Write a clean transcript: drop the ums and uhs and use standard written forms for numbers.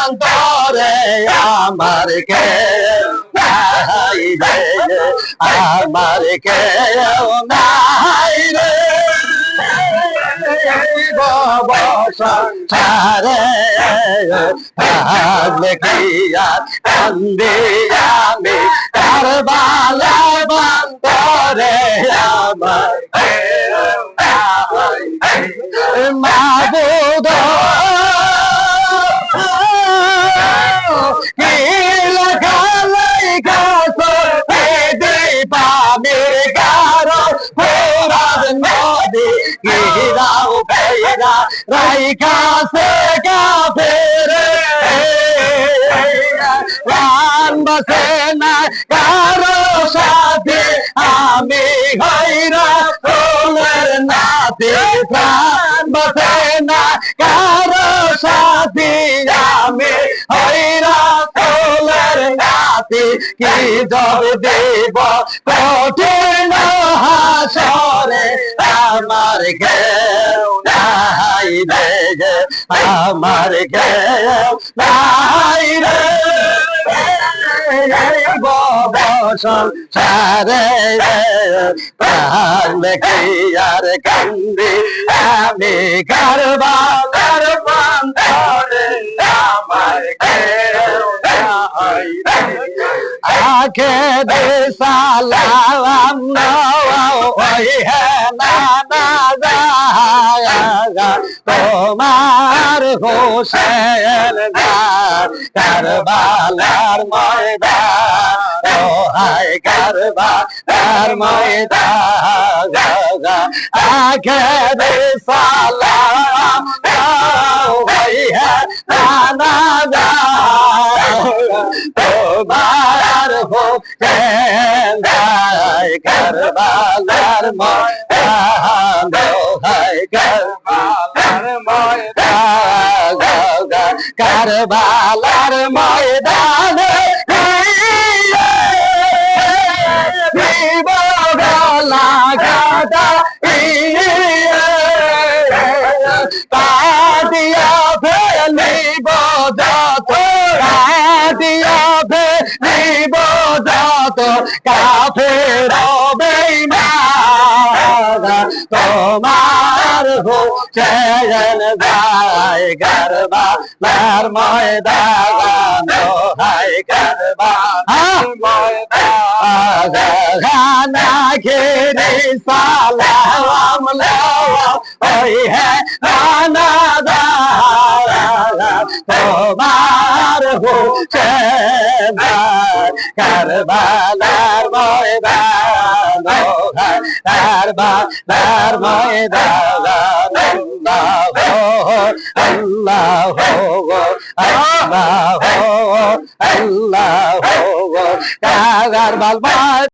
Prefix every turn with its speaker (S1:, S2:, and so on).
S1: বান্তরে আমার কে নাই রে, আমার কে নাই রে। সংসারে থাকলে কি আর কান্দি আমি, কারবালা বান্তরে আমার মাবুদ কি লাগালাই গাছ দীপামের গারো ফোরার নদী গিরাও বেরা রাইখাছে কাফের প্রাণ বাসে না কারো সাথে আমি হইরা তোলের নাতে, প্রাণ বাসে না কারো সাথে আমি হইরা তোলের নাতে। কি জব দেব কঠিন হাসরে আমার কেউ নাই রে, আমার কেউ নাই রে। সংসারে থাকলে কি আর কান্দি আমি, কারবালার বান্তরে আমার কেউ নাই রে। আখেরে সালাম ওই না তোমার হোসেন কারবালার ময়দান, ও হায় কারবালার ময়দান। আখেরে সালাম ওই না তোমার হোসেন কারবালার ময়দান, হায় কারবালার ময়দান, কারবালার ময়দানে গলা কাটা কাটিয়া ফেলিব যত, কাটিয়া ফেলিব যত কাফের বেঈমান, তোমার হোসেন যায় কারবালার ময়দান, হায় কারবালার ময়দান। গানা খেরে সালাম ওই না তোমার হোসেন কারবালার ময়দান, কারবালার ময়দান। আল্লাহ আল্লাহ আল্লাহ কারবালার